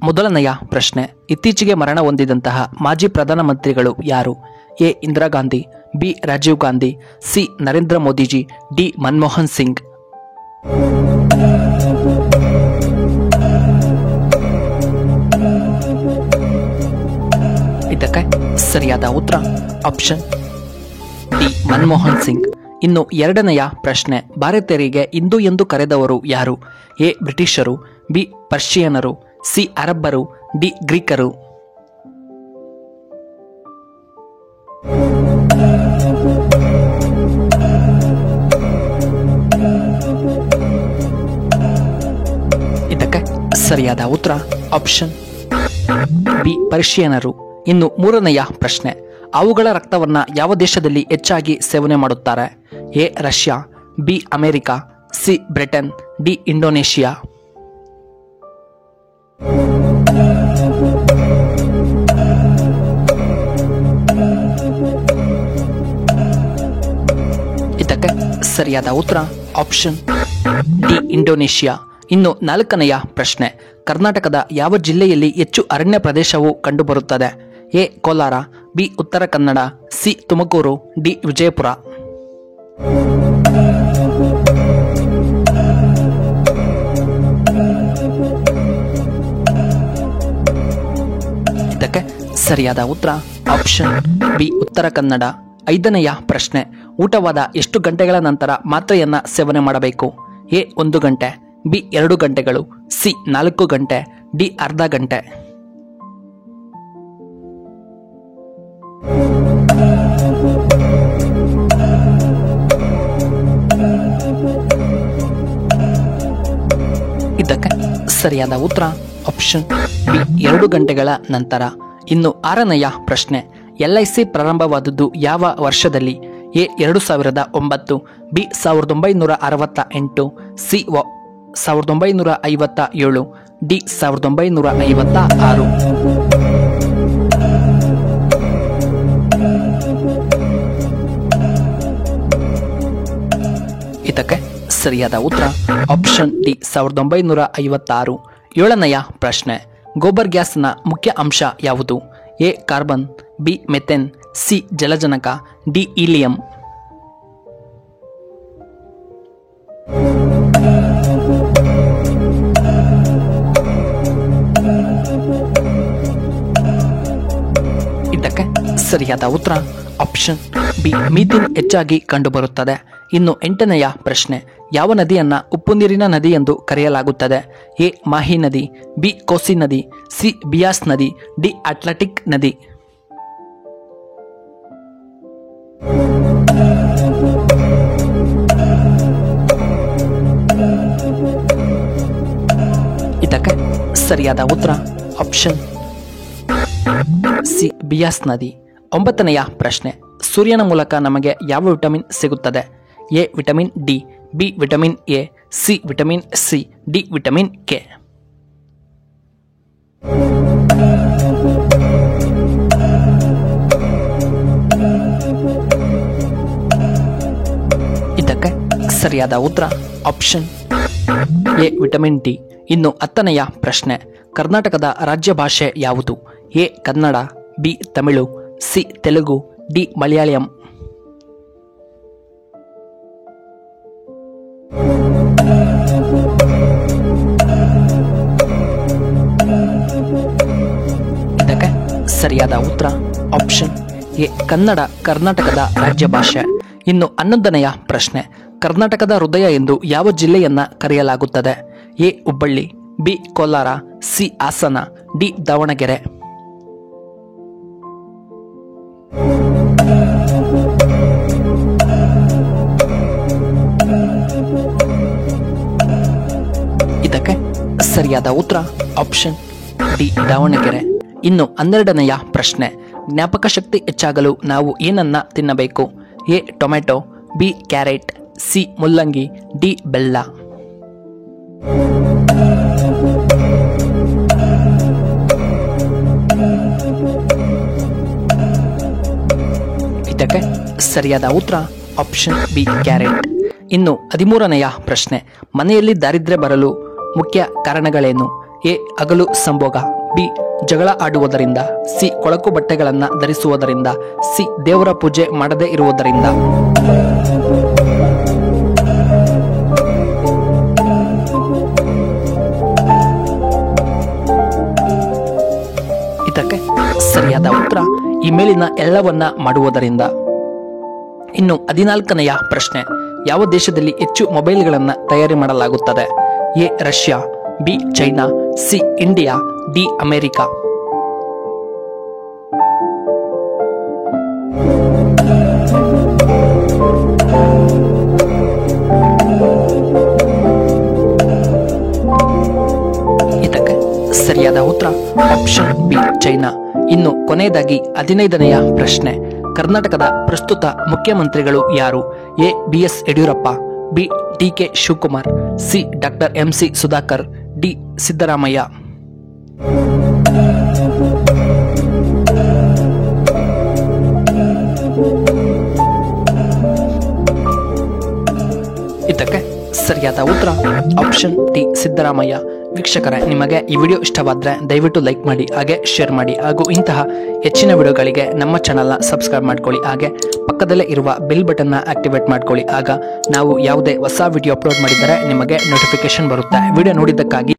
ಮೊದಲನೆಯ ಪ್ರಶ್ನೆ, ಇತ್ತೀಚೆಗೆ ಮರಣ ಹೊಂದಿದಂತಹ ಮಾಜಿ ಪ್ರಧಾನಮಂತ್ರಿಗಳು ಯಾರು? A Indira Gandhi, B Rajiv Gandhi, C Narendra Modiji, D Manmohan Singh. ಇದಕ್ಕೆ ಸರಿಯಾದ ಉತ್ತರ ಆಪ್ಷನ್ ಡಿ ಮನಮೋಹನ್ ಸಿಂಗ್. ಇನ್ನು ಎರಡನೆಯ ಪ್ರಶ್ನೆ, ಭಾರತೀಯರಿಗೆ ಹಿಂದೂ ಎಂದು ಕರೆದವರು ಯಾರು? ಎ ಬ್ರಿಟಿಷರು, ಬಿ ಪರ್ಷಿಯನರು, ಸಿ ಅರಬ್ಬರು, ಡಿ ಗ್ರೀಕರು. ಇದಕ್ಕೆ ಸರಿಯಾದ ಉತ್ತರ ಆಪ್ಷನ್ ಬಿ ಪರ್ಷಿಯನರು. ಇನ್ನು ಮೂರನೆಯ ಪ್ರಶ್ನೆ, ಅವುಗಳ ರಕ್ತವನ್ನ ಯಾವ ದೇಶದಲ್ಲಿ ಹೆಚ್ಚಾಗಿ ಸೇವನೆ ಮಾಡುತ್ತಾರೆ? A Russia, B America, C Britain, D Indonesia. ಇದಕ್ಕೆ ಸರಿಯಾದ ಉತ್ತರ ಆಪ್ಷನ್ ಡಿ ಇಂಡೋನೇಷಿಯಾ. ಇನ್ನು ನಾಲ್ಕನೆಯ ಪ್ರಶ್ನೆ, ಕರ್ನಾಟಕದ ಯಾವ ಜಿಲ್ಲೆಯಲ್ಲಿ ಹೆಚ್ಚು ಅರಣ್ಯ ಪ್ರದೇಶವು ಕಂಡುಬರುತ್ತದೆ? A Kolar, B Uttara Kannada, C Tumakuru, D Vijayapura. ಇದಕ್ಕೆ ಸರಿಯಾದ ಉತ್ತರ ಆಪ್ಷನ್ ಬಿ ಉತ್ತರ ಕನ್ನಡ. ಐದನೆಯ ಪ್ರಶ್ನೆ, ಊಟವಾದ ಎಷ್ಟು ಗಂಟೆಗಳ ನಂತರ ಮಾತ್ರೆಯನ್ನ ಸೇವನೆ ಮಾಡಬೇಕು? ಎ 1 ಗಂಟೆ, ಬಿ 2 ಗಂಟೆಗಳು, ಸಿ 4 ಗಂಟೆ, ಡಿ ಅರ್ಧ ಗಂಟೆ. ಇದಕ್ಕೆ ಸರಿಯಾದ ಉತ್ತರ ಆಪ್ಷನ್ ಬಿ 2 ಗಂಟೆಗಳ ನಂತರ. ಇನ್ನು ಆರನೆಯ ಪ್ರಶ್ನೆ, LIC ಪ್ರಾರಂಭವಾದದ್ದು ಯಾವ ವರ್ಷದಲ್ಲಿ? A 2009, B 1968, C 1957, D 1956. ಇದಕ್ಕೆ ಸರಿಯಾದ ಉತ್ತರ ಆಪ್ಷನ್ ಡಿ 1956. ಏಳನೆಯ ಪ್ರಶ್ನೆ, ಗೋಬರ್ ಗ್ಯಾಸ್ನ ಮುಖ್ಯ ಅಂಶ ಯಾವುದು? A carbon, B methane, C ಜಲಜನಕ, ಡಿ ಈಲಿಯಂ. ಇದಕ್ಕೆ ಸರಿಯಾದ ಉತ್ತರ ಆಪ್ಷನ್ ಬಿ ಮೀಥೇನ್ ಹೆಚ್ಚಾಗಿ ಕಂಡುಬರುತ್ತದೆ. ಇನ್ನು ಎಂಟನೆಯ ಪ್ರಶ್ನೆ, ಯಾವ ನದಿಯನ್ನ ಉಪ್ಪು ನೀರಿನ ನದಿ ಎಂದು ಕರೆಯಲಾಗುತ್ತದೆ? ಎ ಮಾಹಿ ನದಿ, ಬಿ ಕೋಸಿ ನದಿ, ಸಿ ಬಿಯಾಸ್ ನದಿ, ಡಿ ಅಟ್ಲಾಂಟಿಕ್ ನದಿ. ಇದಕ್ಕೆ ಸರಿಯಾದ ಉತ್ತರ ಆಪ್ಷನ್ ಸಿ ಬಿಯಾಸ್ ನದಿ. ಒಂಬತ್ತನೆಯ ಪ್ರಶ್ನೆ, ಸೂರ್ಯನ ಮೂಲಕ ನಮಗೆ ಯಾವ ವಿಟಮಿನ್ ಸಿಗುತ್ತದೆ? A vitamin D, B vitamin A, C vitamin C, D vitamin K. ಇದಕ್ಕೆ ಸರಿಯಾದ ಉತ್ತರ ಆಪ್ಷನ್ ಎ ವಿಟಮಿನ್ ಡಿ. ಇನ್ನು ಹತ್ತನೆಯ ಪ್ರಶ್ನೆ, ಕರ್ನಾಟಕದ ರಾಜ್ಯ ಭಾಷೆ ಯಾವುದು? A Kannada, B Tamil, C Telugu, D Malayalam. ಇದಕ್ಕೆ ಸರಿಯಾದ ಉತ್ತರ ಆಪ್ಷನ್ ಎ ಕನ್ನಡ ಕರ್ನಾಟಕದ ರಾಜ್ಯ ಭಾಷೆ. ಇನ್ನು 11ನೆಯ ಪ್ರಶ್ನೆ, ಕರ್ನಾಟಕದ ಹೃದಯ ಎಂದು ಯಾವ ಜಿಲ್ಲೆಯನ್ನ ಕರೆಯಲಾಗುತ್ತದೆ? A Hubballi, B Kolar, C Hassan, D Davanagere. ಇದಕ್ಕೆ ಸರಿಯಾದ ಉತ್ತರ ಆಪ್ಷನ್ ಡಿ ದಾವಣಗೆರೆ. ಇನ್ನು 12ನೆಯ ಪ್ರಶ್ನೆ, ಜ್ಞಾಪಕ ಶಕ್ತಿ ಹೆಚ್ಚಾಗಲು ನಾವು ಏನನ್ನ ತಿನ್ನಬೇಕು? A tomato, B carrot, C ಮುಲ್ಲಂಗಿ, ಡಿ ಬೆಲ್ಲ. ಇದಕ್ಕೆ ಸರಿಯಾದ ಉತ್ತರ ಆಪ್ಷನ್ ಬಿ ಕ್ಯಾರೆಟ್. ಇನ್ನು 13ನೆಯ ಪ್ರಶ್ನೆ, ಮನೆಯಲ್ಲಿ ದಾರಿದ್ರ್ಯ ಬರಲು ಮುಖ್ಯ ಕಾರಣಗಳೇನು? ಎ ಹಗಲು ಸಂಭೋಗ, ಬಿ ಜಗಳ ಆಡುವುದರಿಂದ, ಸಿ ಕೊಳಕು ಬಟ್ಟೆಗಳನ್ನು ಧರಿಸುವುದರಿಂದ, ಸಿ ದೇವರ ಪೂಜೆ ಮಾಡದೇ ಇರುವುದರಿಂದ. ಇದಕ್ಕೆ ಸರಿಯಾದ ಉತ್ತರ ಈ ಮೇಲಿನ ಎಲ್ಲವನ್ನ ಮಾಡುವುದರಿಂದ. ಇನ್ನು 14ನೆಯ ಪ್ರಶ್ನೆ, ಯಾವ ದೇಶದಲ್ಲಿ ಹೆಚ್ಚು ಮೊಬೈಲ್ಗಳನ್ನು ತಯಾರಿ ಮಾಡಲಾಗುತ್ತದೆ? A Russia, B China, C India, D America. ಇದಕ್ಕೆ ಸರಿಯಾದ ಉತ್ತರ ಆಪ್ಷನ್ ಬಿ ಚೈನಾ. ಇನ್ನು ಕೊನೆಯದಾಗಿ 15ನೆಯ ಪ್ರಶ್ನೆ, ಕರ್ನಾಟಕದ ಪ್ರಸ್ತುತ ಮುಖ್ಯಮಂತ್ರಿಗಳು ಯಾರು? A B S. Yediyurappa, B D K. Shivakumar, C doctor M C. Sudhakar, D Siddaramaiah. ಇದಕ್ಕೆ ಸರಿಯಾದ ಉತ್ತರ ಆಪ್ಷನ್ ಡಿ ಸಿದ್ದರಾಮಯ್ಯ. ವೀಕ್ಷಕರೇ, ನಿಮಗೆ ಈ ವಿಡಿಯೋ ಇಷ್ಟವಾದರೆ ದಯವಿಟ್ಟು ಲೈಕ್ ಮಾಡಿ, ಹಾಗೆ ಶೇರ್ ಮಾಡಿ, ಹಾಗೂ ಇಂತಹ ಹೆಚ್ಚಿನ ವಿಡಿಯೋಗಳಿಗೆ ನಮ್ಮ ಚಾನಲ್ನ ಸಬ್ಸ್ಕ್ರೈಬ್ ಮಾಡ್ಕೊಳ್ಳಿ. ಹಾಗೆ ಪಕ್ಕದಲ್ಲೇ ಇರುವ ಬೆಲ್ ಬಟನ್ನ ಆಕ್ಟಿವೇಟ್ ಮಾಡ್ಕೊಳ್ಳಿ. ಆಗ ನಾವು ಯಾವುದೇ ಹೊಸ ವಿಡಿಯೋ ಅಪ್ಲೋಡ್ ಮಾಡಿದರೆ ನಿಮಗೆ ನೋಟಿಫಿಕೇಶನ್ ಬರುತ್ತೆ. ವಿಡಿಯೋ ನೋಡಿದ್ದಕ್ಕಾಗಿ